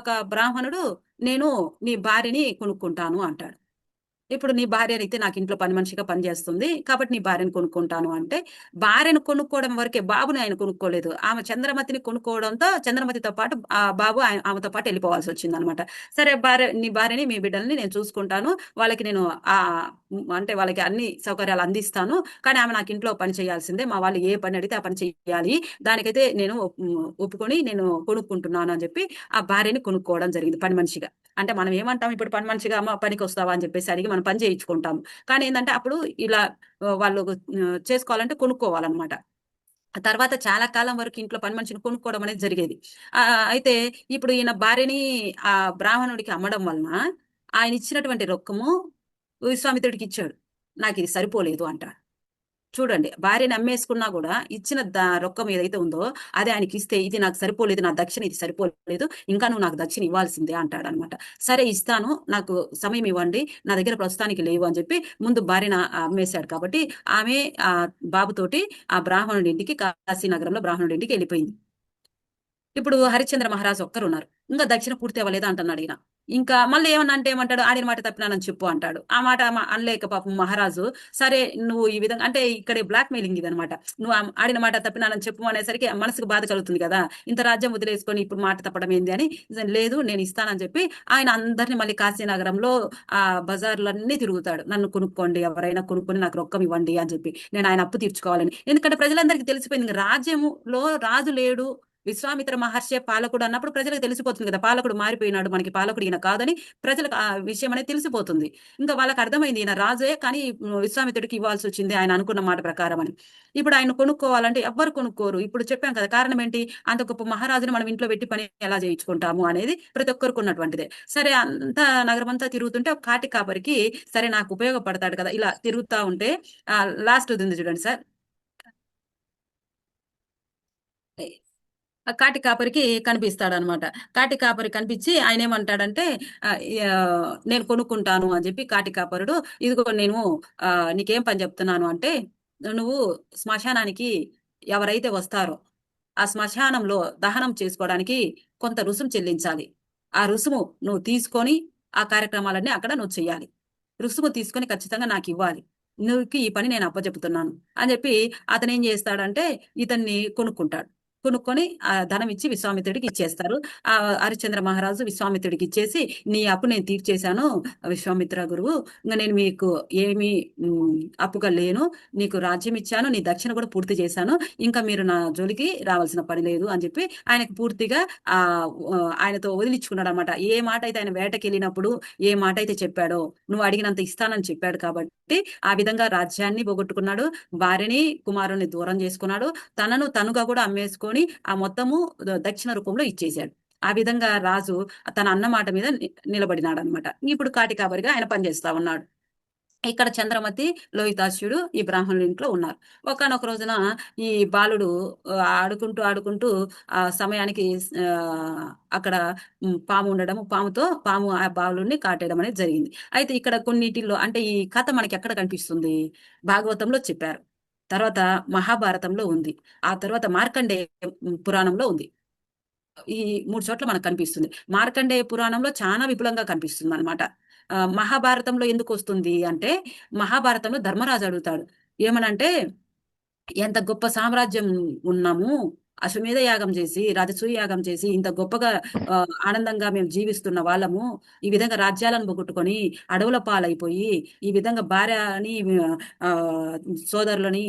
ఒక బ్రాహ్మణుడు, నేను నీ భార్యని కొనుక్కుంటాను అంటాడు. ఇప్పుడు నీ భార్య అయితే నాకు ఇంట్లో పని మనిషిగా పనిచేస్తుంది కాబట్టి నీ భార్యను కొనుక్కుంటాను అంటే, భార్యను కొనుక్కోవడం వరకే, బాబుని ఆయన కొనుక్కోలేదు. ఆమె చంద్రమతిని కొనుక్కోవడంతో చంద్రమతితో పాటు ఆ బాబు ఆమెతో పాటు వెళ్ళిపోవాల్సి వచ్చింది అనమాట. సరే నీ భార్యని మీ బిడ్డల్ని నేను చూసుకుంటాను, వాళ్ళకి నేను ఆ అంటే వాళ్ళకి అన్ని సౌకర్యాలు అందిస్తాను, కానీ ఆమె నాకు ఇంట్లో పని చేయాల్సిందే, మా వాళ్ళు ఏ పని అడిగితే ఆ పని చేయాలి, దానికైతే నేను ఒప్పుకొని నేను కొనుక్కుంటున్నాను అని చెప్పి ఆ భార్యని కొనుక్కోవడం జరిగింది పని మనిషిగా. అంటే మనం ఏమంటాం, ఇప్పుడు పని మనిషిగా అమ్మ పనికి వస్తావా అని చెప్పేసి అడిగి మనం పని చేయించుకుంటాం. కానీ ఏంటంటే అప్పుడు ఇలా వాళ్ళు చేసుకోవాలంటే కొనుక్కోవాలన్నమాట. ఆ తర్వాత చాలా కాలం వరకు ఇంట్లో పని మనిషిని కొనుక్కోవడం అనేది జరిగేది. అయితే ఇప్పుడు ఈయన భార్యని ఆ బ్రాహ్మణుడికి అమ్మడం వలన ఆయన ఇచ్చినటువంటి రొక్కము విశ్వామిత్రుడికి ఇచ్చాడు. నాకు ఇది సరిపోలేదు అంటాడు. చూడండి, భార్యని అమ్మేసుకున్నా కూడా ఇచ్చిన రొక్కం ఏదైతే ఉందో అది ఆయనకి ఇస్తే, ఇది నాకు సరిపోలేదు, నా దక్షిణ ఇది సరిపోలేదు, ఇంకా నువ్వు నాకు దక్షిణ ఇవ్వాల్సిందే అంటాడనమాట. సరే ఇస్తాను, నాకు సమయం ఇవ్వండి, నా దగ్గర ప్రస్తుతానికి లేవు అని చెప్పి ముందు భార్యను అమ్మేశాడు కాబట్టి ఆమె ఆ బాబుతోటి ఆ బ్రాహ్మణుడి ఇంటికి, కాశీ నగరంలో బ్రాహ్మణుడి ఇంటికి వెళ్ళిపోయింది. ఇప్పుడు హరిశ్చంద్ర మహారాజు ఒక్కరు ఉన్నారు. ఇంకా దక్షిణ పూర్తి అవ్వలేదా అంటున్నాడు ఈయన. ఇంకా మళ్ళీ ఏమన్నా అంటే ఏమంటాడు, ఆడిన మాట తప్పినానని చెప్పు అంటాడు. ఆ మాట అనలేక పాపం మహారాజు, సరే నువ్వు ఈ విధంగా అంటే ఇక్కడ బ్లాక్ మెయిలింగ్ ఇది అనమాట, నువ్వు ఆడిన మాట తప్పినానని చెప్పు అనేసరికి మనసుకు బాధ కలుగుతుంది కదా, ఇంత రాజ్యం వదిలేసుకొని ఇప్పుడు మాట తప్పడం ఏంది అని, లేదు నేను ఇస్తానని చెప్పి ఆయన అందరిని మళ్ళీ కాశీనగరంలో ఆ బజార్లన్నీ తిరుగుతాడు. నన్ను కొనుక్కోండి, ఎవరైనా కొనుక్కొని నాకు రొక్కం ఇవ్వండి అని చెప్పి, నేను ఆయన అప్పు తీర్చుకోవాలని. ఎందుకంటే ప్రజలందరికీ తెలిసిపోయింది రాజ్యములో రాజు లేడు, విశ్వామిత్ర మహర్షే పాలకుడు అన్నప్పుడు ప్రజలకు తెలిసిపోతుంది కదా, పాలకుడు మారిపోయినాడు, మనకి పాలకుడు ఈయన కాదని ప్రజలకు ఆ విషయం అనేది తెలిసిపోతుంది. ఇంకా వాళ్ళకి అర్థమైంది ఈయన రాజే కానీ విశ్వామిత్రుడికి ఇవ్వాల్సి వచ్చింది ఆయన అనుకున్న మాట ప్రకారం అని. ఇప్పుడు ఆయన కొనుక్కోవాలంటే ఎవ్వరు కొనుక్కోరు. ఇప్పుడు చెప్పాం కదా కారణం ఏంటి, అంత గొప్ప మహారాజుని మనం ఇంట్లో పెట్టి పని ఎలా చేయించుకుంటాము అనేది ప్రతి ఒక్కరికి ఉన్నటువంటిదే. సరే అంతా నగరం అంతా తిరుగుతుంటే ఒక కాటి కాపరికి సరే నాకు ఉపయోగపడతాడు కదా ఇలా తిరుగుతా ఉంటే లాస్ట్ ఉంది చూడండి సార్. ఆ కాటి కాపరికి కనిపిస్తాడనమాట. కాటి కాపరి కనిపించి ఆయన ఏమంటాడంటే నేను కొనుక్కుంటాను అని చెప్పి కాటి కాపరుడు, ఇదిగో నేను నీకేం పని చెప్తున్నాను అంటే, నువ్వు శ్మశానానికి ఎవరైతే వస్తారో ఆ శ్మశానంలో దహనం చేసుకోవడానికి కొంత రుసుము చెల్లించాలి. ఆ రుసుము నువ్వు తీసుకొని ఆ కార్యక్రమాలన్నీ అక్కడ నువ్వు చెయ్యాలి. రుసుము తీసుకొని ఖచ్చితంగా నాకు ఇవ్వాలి. నువ్వుకి ఈ పని నేను అప్పచెపుతున్నాను అని చెప్పి అతను ఏం చేస్తాడంటే ఇతన్ని కొనుక్కుంటాడు. కొనుక్కొని ఆ ధనం ఇచ్చి విశ్వామిత్రుడికి ఇచ్చేస్తారు. ఆ హరిశ్చంద్ర మహారాజు విశ్వామిత్రుడికి ఇచ్చేసి, నీ అప్పు నేను తీర్చేశాను విశ్వామిత్ర గురువు, ఇంకా నేను మీకు ఏమీ అప్పుగా లేను, నీకు రాజ్యం ఇచ్చాను, నీ దక్షిణ కూడా పూర్తి చేశాను, ఇంకా మీరు నా జోలికి రావాల్సిన పని లేదు అని చెప్పి ఆయనకు పూర్తిగా ఆ ఆయనతో వదిలించుకున్నాడు అనమాట. ఏ మాట అయితే ఆయన వేటకి వెళ్ళినప్పుడు ఏ మాట అయితే చెప్పాడో, నువ్వు అడిగినంత ఇస్తానని చెప్పాడు కాబట్టి ఆ విధంగా రాజ్యాన్ని పోగొట్టుకున్నాడు, భార్యని కుమారుని దూరం చేసుకున్నాడు, తనను తనుగా కూడా అమ్మేసుకొని ఆ మొత్తము దక్షిణ రూపంలో ఇచ్చేశాడు. ఆ విధంగా రాజు తన అన్న మాట మీద నిలబడినాడు అనమాట. ఇప్పుడు కాటికాబరిగా ఆయన పనిచేస్తా ఉన్నాడు. ఇక్కడ చంద్రమతి, లోహితాస్యుడు ఈ బ్రాహ్మణుల ఇంట్లో ఉన్నారు. ఒకానొక రోజున ఈ బాలుడు ఆడుకుంటూ ఆడుకుంటూ ఆ సమయానికి అక్కడ పాము ఉండడం, పాము ఆ బాలుడిని కాటేయడం అనేది జరిగింది. అయితే ఇక్కడ కొన్నిటిల్లో అంటే ఈ కథ మనకి ఎక్కడ కనిపిస్తుంది, భాగవతంలో చెప్పారు, తర్వాత మహాభారతంలో ఉంది, ఆ తర్వాత మార్కండేయ పురాణంలో ఉంది. ఈ 3 చోట్ల మనకు కనిపిస్తుంది. మార్కండేయ పురాణంలో చాలా విపులంగా కనిపిస్తుంది అనమాట. మహాభారతంలో ఎందుకు వస్తుంది అంటే, మహాభారతంలో ధర్మరాజు అడుగుతాడు ఏమనంటే, ఎంత గొప్ప సామ్రాజ్యం ఉన్నాము, అశ్వమేధ యాగం చేసి రాజసూయ యాగం చేసి ఇంత గొప్పగా ఆనందంగా మేము జీవిస్తున్న వాళ్ళము, ఈ విధంగా రాజ్యాలను పోగొట్టుకొని అడవుల పాలైపోయి ఈ విధంగా భార్యని ఆ సోదరులని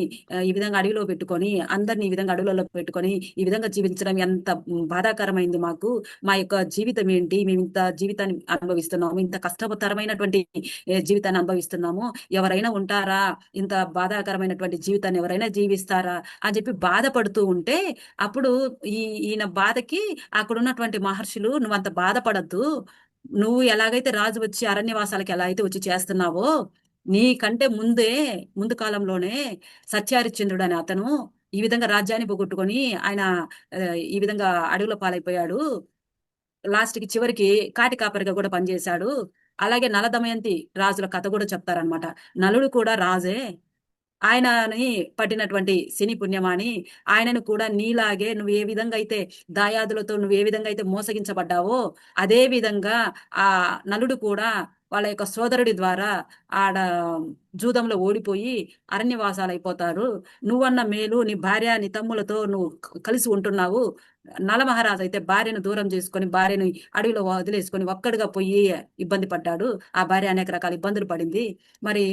ఈ విధంగా అడవిలో పెట్టుకొని అందరిని ఈ విధంగా అడవులలో పెట్టుకొని ఈ విధంగా జీవించడం ఎంత బాధాకరమైంది మాకు, మా యొక్క జీవితం ఏంటి, మేము ఇంత జీవితాన్ని అనుభవిస్తున్నాము, ఇంత కష్టతరమైనటువంటి జీవితాన్ని అనుభవిస్తున్నాము, ఎవరైనా ఉంటారా ఇంత బాధాకరమైనటువంటి జీవితాన్ని ఎవరైనా జీవిస్తారా అని చెప్పి బాధపడుతూ ఉంటే, అప్పుడు ఈ ఈయన బాధకి అక్కడ ఉన్నటువంటి మహర్షులు నువ్వు అంత బాధపడద్దు, నువ్వు ఎలాగైతే రాజు వచ్చి అరణ్యవాసాలకి ఎలా అయితే వచ్చి చేస్తున్నావో, నీకంటే ముందు కాలంలోనే సత్యహరిశ్చంద్రుడు అని అతను ఈ విధంగా రాజ్యాన్ని పోగొట్టుకొని ఆయన ఈ విధంగా అడవుల పాలైపోయాడు, లాస్ట్ కి చివరికి కాటి కాపరిగా కూడా పనిచేశాడు. అలాగే నల దమయంతి రాజుల కథ కూడా చెప్తారనమాట. నలుడు కూడా రాజే, ఆయనని పట్టినటువంటి శని పుణ్యమాని, ఆయనను కూడా నీలాగే నువ్వు ఏ విధంగా అయితే దాయాదులతో నువ్వు ఏ విధంగా అయితే మోసగించబడ్డావో అదే విధంగా ఆ నలుడు కూడా వాళ్ళ యొక్క సోదరుడి ద్వారా ఆడ జూదంలో ఓడిపోయి అరణ్యవాసాలు అయిపోతారు. నువ్వన్న మేలు నీ భార్య నీ తమ్ములతో నువ్వు కలిసి ఉంటున్నావు, నలమహారాజు అయితే భార్యను దూరం చేసుకొని భార్యను అడవిలో వదిలేసుకొని ఒక్కడిగా పోయి ఇబ్బంది పడ్డాడు, ఆ భార్య అనేక రకాల ఇబ్బందులు పడింది. మరి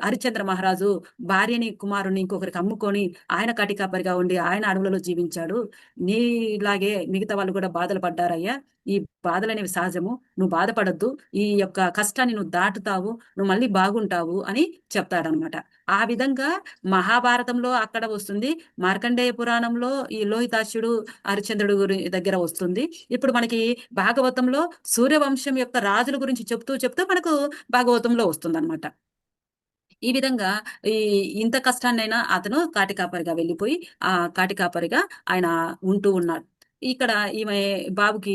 హరిశ్చంద్ర మహారాజు భార్యని కుమారుని ఇంకొకరికి అమ్ముకొని ఆయన కటికాపరిగా ఉండి ఆయన అడవులలో జీవించాడు, నీలాగే మిగతా వాళ్ళు కూడా బాధలు పడ్డారయ్యా, ఈ బాధలు అనేవి సహజము, నువ్వు బాధపడద్దు, ఈ యొక్క కష్టాన్ని నువ్వు దాటుతావు, నువ్వు మళ్ళీ బాగుంటావు అని చెప్తాడనమాట. ఆ విధంగా మహాభారతంలో అక్కడ వస్తుంది, మార్కండేయ పురాణంలో ఈ లోహితాస్యుడు హరిశ్చంద్రుడు దగ్గర వస్తుంది. ఇప్పుడు మనకి భాగవతంలో సూర్యవంశం యొక్క రాజుల గురించి చెప్తూ చెప్తూ మనకు భాగవతంలో వస్తుంది అనమాట. ఈ విధంగా ఈ ఇంత కష్టాన్నైనా అతను కాటికాపరిగా వెళ్ళిపోయి ఆ కాటికాపరిగా ఆయన ఉంటూ ఉన్నాడు. ఇక్కడ ఈమె బాబుకి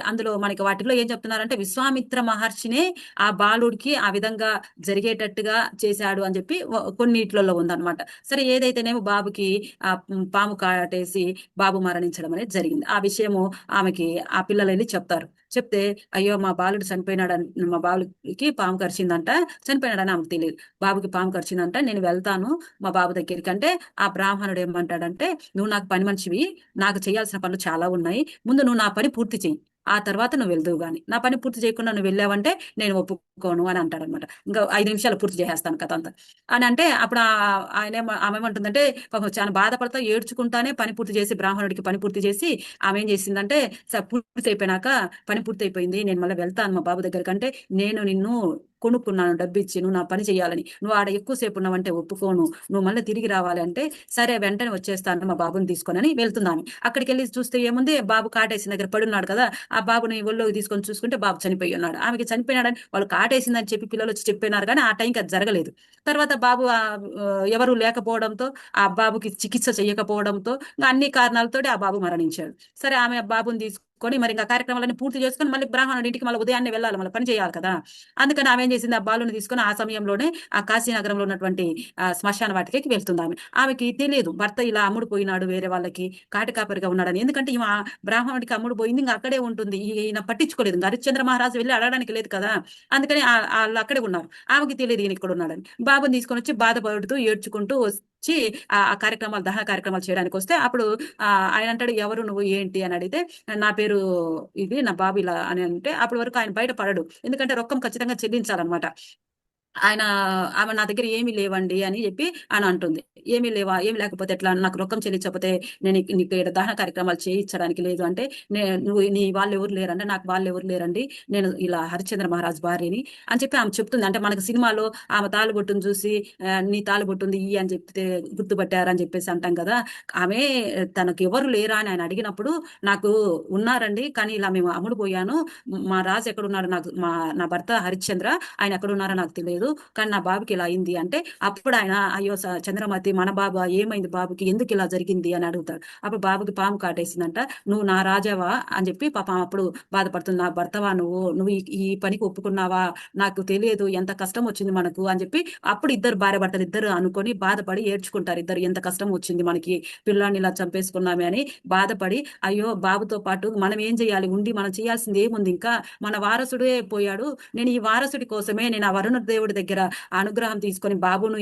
అందులో మనకి వాటిలో ఏం చెప్తున్నారంటే విశ్వామిత్ర మహర్షినే ఆ బాలుడికి ఆ విధంగా జరిగేటట్టుగా చేశాడు అని చెప్పి కొన్నిట్లలో ఉందన్నమాట. సరే ఏదైతేనేమో బాబుకి ఆ పాము కాటేసి బాబు మరణించడం అనేది జరిగింది. ఆ విషయము ఆమెకి ఆ పిల్లలు వెళ్ళి చెప్తారు. చెప్తే అయ్యో మా బాలుడు చనిపోయినాడని, మా బాలుకి పాము కరిచిందంట, చనిపోయినాడని ఆమెకు తెలియదు. బాబుకి పాము కరిచిందంట, నేను వెళ్తాను మా బాబు దగ్గరికి అంటే ఆ బ్రాహ్మణుడు ఏమంటాడంటే, నువ్వు నాకు పని మనిషివి, నాకు చేయాల్సిన పనులు చాలా ఉన్నాయి, ముందు నువ్వు నా పని పూర్తి చెయ్యి, ఆ తర్వాత నువ్వు వెళ్దువు గాని, నా పని పూర్తి చేయకుండా నువ్వు వెళ్ళావంటే నేను ఒప్పుకోను అని అంటాడనమాట. ఇంకా 5 నిమిషాలు పూర్తి చేసేస్తాను కథ అంతా అని అంటే, అప్పుడు ఆమె ఏమంటుందంటే, పాపం చాలా బాధపడతా ఏడ్చుకుంటానే పని పూర్తి చేసి, బ్రాహ్మణుడికి పని పూర్తి చేసి, ఆమె ఏం చేసిందంటే, పూర్తి అయిపోయినాక, పని పూర్తి అయిపోయింది, నేను మళ్ళీ వెళ్తాను మా బాబు దగ్గరకంటే, నేను నిన్ను కొనుక్కున్నాను డబ్బిచ్చి, నువ్వు నా పని చేయాలని, నువ్వు ఆడ ఎక్కువసేపు ఉన్నావంటే ఒప్పుకోను, నువ్వు మళ్ళీ తిరిగి రావాలి అంటే, సరే వెంటనే వచ్చేస్తాను మా బాబుని తీసుకొని వెళ్తున్నాను. అక్కడికి వెళ్ళి చూస్తే ఏముంది, బాబు కాటేసిన దగ్గర పడున్నాడు కదా, ఆ బాబుని ఒళ్ళోకి తీసుకొని చూసుకుంటే బాబు చనిపోయి ఉన్నాడు. ఆమెకి చనిపోయినాడని వాళ్ళు కాటేసిందని చెప్పి పిల్లలు వచ్చి చెప్పినారు, కానీ ఆ టైంకి అది జరగలేదు. తర్వాత బాబు ఎవరు లేకపోవడంతో, ఆ బాబుకి చికిత్స చేయకపోవడంతో, అన్ని కారణాలతో ఆ బాబు మరణించాడు. సరే, ఆమె బాబుని తీసుకొని మరి ఇంకా కార్యక్రమాలన్నీ పూర్తి చేసుకొని మళ్ళీ బ్రాహ్మణుడి ఇంటికి మళ్ళీ ఉదయాన్నే వెళ్ళాలి, మళ్ళీ పని చేయాలి కదా. అందుకని ఆమె ఏం చేసింది, ఆ బాలుని తీసుకొని ఆ సమయంలోనే ఆ కాశీనగరంలో ఉన్నటువంటి శ్మశాన వాటికి వెళ్తుంది. ఆమెకి తెలియదు భర్త ఇలా అమ్ముడు పోయినాడు వేరే వాళ్ళకి, కాటికాపరిగా ఉన్నాడని. ఎందుకంటే ఈమె బ్రాహ్మణుడికి అమ్ముడు పోయింది, ఇంకా అక్కడే ఉంటుంది, ఈయన పట్టించుకోలేదు. ఇంకా హరిశ్చంద్ర మహారాజు వెళ్ళి అడగడానికి లేదు కదా, అందుకని వాళ్ళు అక్కడే ఉన్నారు. ఆమెకి తెలియదు ఈయన ఇక్కడ ఉన్నాడని. బాబుని తీసుకొని వచ్చి బాధపడుతూ ఏడ్చుకుంటూ వచ్చి ఆ కార్యక్రమాలు, దహన కార్యక్రమాలు చేయడానికి వస్తే, అప్పుడు ఆయన అంటాడు, ఎవరు నువ్వు ఏంటి అని అడిగితే, నా పేరు ఇది, నా బాబు ఇలా అని అంటే, అప్పటి వరకు ఆయన బయట పడడు, ఎందుకంటే రొక్కం ఖచ్చితంగా చెల్లించాలన్నమాట. ఆయన ఆమె నా దగ్గర ఏమీ లేవండి అని చెప్పి అని అంటుంది. ఏమీ లేవా, ఏమి లేకపోతే ఎట్లా, నాకు రొక్కం చెల్లించకపోతే నేను నీకు ఇక్కడ దహన కార్యక్రమాలు చేయించడానికి లేదు అంటే, నువ్వు నీ వాళ్ళు ఎవరు లేరంటే, నాకు వాళ్ళు ఎవరు లేరండి, నేను ఇలా హరిశ్చంద్ర మహారాజ్ భార్యని అని చెప్పి ఆమె చెప్తుంది. అంటే మనకు సినిమాలో ఆమె తాళిబొట్టును చూసి నీ తాళిబొట్టుంది ఈ అని చెప్తే గుర్తుపట్టారని చెప్పేసి అంటాం కదా, ఆమె తనకు ఎవరు లేరా అని ఆయన అడిగినప్పుడు, నాకు ఉన్నారండి, కానీ ఇలా మేము అమ్ముడు పోయాను, మా రాజు ఎక్కడున్నాడు, నాకు నా భర్త హరిశ్చంద్ర, ఆయన ఎక్కడున్నారో నాకు తెలియదు, కానీ నా బాబుకి ఇలా అయింది అంటే, అప్పుడు ఆయన అయ్యో చంద్రమతి, మన బాబు ఏమైంది, బాబుకి ఎందుకు ఇలా జరిగింది అని అడుగుతాడు. అప్పుడు బాబుకి పాము కాటేసిందంట, నువ్వు నా రాజావా అని చెప్పి పాపం అప్పుడు బాధపడుతుంది, నా భర్తవా నువ్వు, నువ్వు ఈ పనికి ఒప్పుకున్నావా, నాకు తెలియదు, ఎంత కష్టం వచ్చింది మనకు అని చెప్పి, అప్పుడు ఇద్దరు భార్య భర్తలు ఇద్దరు అనుకొని బాధపడి ఏడ్చుకుంటారు. ఇద్దరు ఎంత కష్టం వచ్చింది మనకి, పిల్లాన్ని ఇలా చంపేసుకున్నామే అని బాధపడి, అయ్యో బాబుతో పాటు మనం ఏం చేయాలి, ఉండి మనం చేయాల్సింది ఏముంది, ఇంకా మన వారసుడే పోయాడు, నేను ఈ వారసుడి కోసమే నేను ఆ వరుణ దేవుడి దగ్గర అనుగ్రహం తీసుకొని బాబును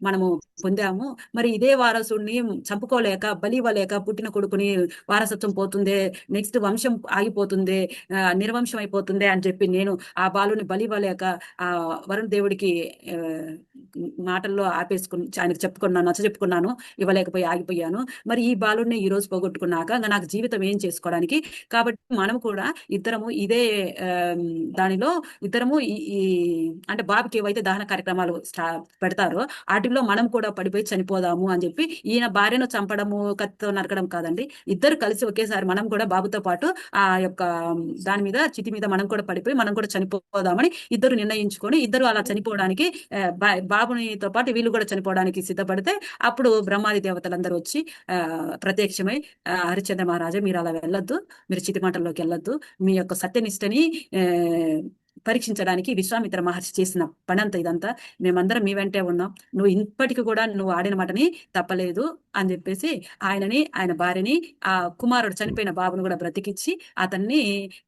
మనము పొందాము, మరి ఇదే వారసుడిని చంపుకోలేక, బలి ఇవ్వలేక, పుట్టిన కొడుకుని వారసత్వం పోతుందే, నెక్స్ట్ వంశం ఆగిపోతుందే, నిర్వంశం అయిపోతుందే అని చెప్పి నేను ఆ బాలుని బలి ఇవ్వలేక ఆ వరుణ దేవుడికి మాటల్లో ఆపేసుకుని ఆయనకు చెప్పుకున్నాను, నచ్చ చెప్పుకున్నాను, ఇవ్వలేకపోయి ఆగిపోయాను. మరి ఈ బాలుడిని ఈ రోజు పోగొట్టుకున్నాక నాకు జీవితం ఏం చేసుకోవడానికి, కాబట్టి మనం కూడా ఇద్దరము ఇదే దానిలో ఇద్దరము ఈ అంటే బాబుకి ఏవైతే దహన కార్యక్రమాలు పెడతారో వాటిల్లో మనం కూడా పడిపోయి చనిపోదాము అని చెప్పి, ఈయన భార్యను చంపడము, కత్తితో నరకడం కాదండి, ఇద్దరు కలిసి ఒకేసారి మనం కూడా బాబుతో పాటు ఆ యొక్క దాని మీద, చితి మీద మనం కూడా పడిపోయి మనం కూడా చనిపోదామని ఇద్దరు నిర్ణయించుకొని, ఇద్దరు అలా చనిపోవడానికి బాబునితో పాటు వీళ్ళు కూడా చనిపోవడానికి సిద్ధపడితే, అప్పుడు బ్రహ్మాది దేవతలందరూ వచ్చి ప్రత్యక్షమై, హరిశ్చంద్ర మహారాజా మీరు అలా వెళ్ళొద్దు, మీరు చితిమంటల్లోకి వెళ్ళొద్దు, మీ యొక్క సత్యనిష్టని పరీక్షించడానికి విశ్వామిత్ర మహర్షి చేసిన పనంతా ఇదంతా, మేమందరం మీ వెంటే ఉన్నాం, నువ్వు ఇప్పటికి కూడా నువ్వు ఆడిన మాటని తప్పలేదు అని చెప్పేసి ఆయన భార్యని, ఆ కుమారుడు చనిపోయిన బాబును కూడా బ్రతికిచ్చి అతన్ని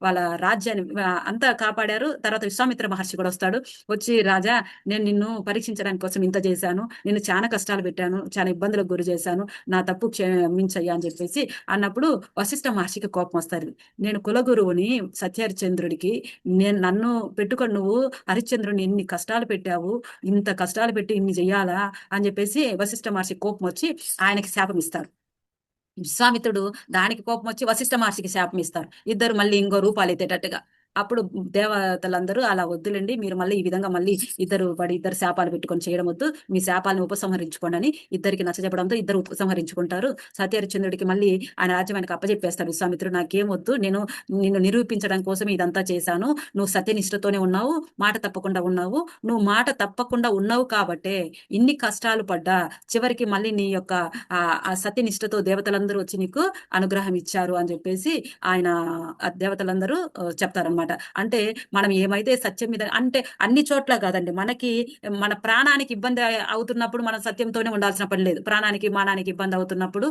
వాళ్ళ రాజ్యాన్ని అంతా కాపాడారు. తర్వాత విశ్వామిత్ర మహర్షి కూడా వస్తాడు, వచ్చి రాజా నేను నిన్ను పరీక్షించడానికి కోసం ఇంత చేశాను, నిన్ను చాలా కష్టాలు పెట్టాను, చాలా ఇబ్బందులకు గురి చేశాను, నా తప్పు క్షమించయ్యా అని చెప్పేసి అన్నప్పుడు వశిష్ఠ మహర్షికి కోపం వస్తారు. నేను కులగురువుని సత్యహరిచంద్రుడికి, నన్ను పెట్టుకొని నువ్వు హరిశ్చంద్రుని ఇన్ని కష్టాలు పెట్టావు, ఇంత కష్టాలు పెట్టి ఇన్ని చెయ్యాలా అని చెప్పేసి వశిష్ఠ మహర్షి కోపం వచ్చి ఆయనకి శాపం ఇస్తారు. విశ్వామిత్రుడు దానికి కోపం వచ్చి వశిష్ఠ మహర్షికి శాపం ఇస్తారు. ఇద్దరు మళ్ళీ ఇంకో రూపాలు ఎత్తేటట్టుగా. అప్పుడు దేవతలందరూ అలా వద్దులండి, మీరు మళ్ళీ ఈ విధంగా మళ్ళీ ఇద్దరు శాపాలు పెట్టుకొని చేయడం వద్దు, మీ శాపాలను ఉపసంహరించుకోండి అని ఇద్దరికి నచ్చజెప్పడంతో ఇద్దరు ఉపసంహరించుకుంటారు. సత్యహరిశ్చంద్రుడికి మళ్ళీ ఆయన రాజ్యం ఆయనకు అప్పచెప్పేస్తాడు విశ్వామిత్రుడు, నాకేం వద్దు, నేను నిన్ను నిరూపించడం కోసం ఇదంతా చేశాను, నువ్వు సత్యనిష్టతోనే ఉన్నావు, మాట తప్పకుండా ఉన్నావు, నువ్వు మాట తప్పకుండా ఉన్నావు కాబట్టే ఇన్ని కష్టాలు పడ్డా చివరికి మళ్ళీ నీ యొక్క ఆ సత్యనిష్టతో దేవతలందరూ వచ్చి నీకు అనుగ్రహం ఇచ్చారు అని చెప్పేసి ఆయన దేవతలందరూ చెప్తారనమాట. అనమాట. అంటే మనం ఏమైతే సత్యం మీద అంటే అన్ని చోట్ల కాదండి. మనకి మన ప్రాణానికి ఇబ్బంది అవుతున్నప్పుడు మనం సత్యంతోనే ఉండాల్సిన పని లేదు. ప్రాణానికి, మానానికి ఇబ్బంది అవుతున్నప్పుడు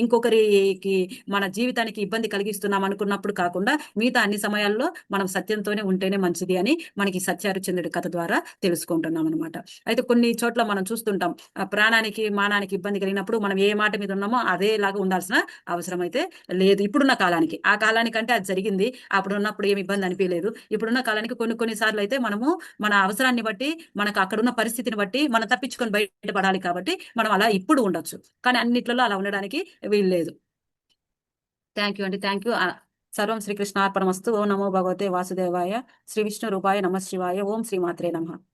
ఇంకొకరికి మన జీవితానికి ఇబ్బంది కలిగిస్తున్నాం అనుకున్నప్పుడు కాకుండా మిగతా అన్ని సమయాల్లో మనం సత్యంతోనే ఉంటేనే మంచిది అని మనకి సత్యహరిశ్చంద్రుడి కథ ద్వారా తెలుసుకుంటున్నాం అనమాట. అయితే కొన్ని చోట్ల మనం చూస్తుంటాం ప్రాణానికి, మానానికి ఇబ్బంది కలిగినప్పుడు మనం ఏ మాట మీద ఉన్నామో అదేలాగా ఉండాల్సిన అవసరం అయితే లేదు ఇప్పుడున్న కాలానికి. ఆ కాలానికంటే అది జరిగింది. అప్పుడు ఉన్నప్పుడు ఏమి ఇబ్బంది అనిపించలేదు. ఇప్పుడున్న కాలానికి కొన్ని సార్లు అయితే మనము మన అవసరాన్ని బట్టి, మనకు అక్కడున్న పరిస్థితిని బట్టి మనం తప్పించుకొని బయటపడాలి కాబట్టి మనం అలా ఇప్పుడు ఉండొచ్చు. కానీ అన్నిట్లలో అలా ఉండడానికి వీల్లేదు. థ్యాంక్ యూ అండి. Thank you. సర్వం శ్రీకృష్ణార్పణమస్తు. ఓం నమో భగవతే వాసుదేవాయ. శ్రీ విష్ణు రూపాయ నమ శివాయ. ఓం శ్రీమాత్రే నమః.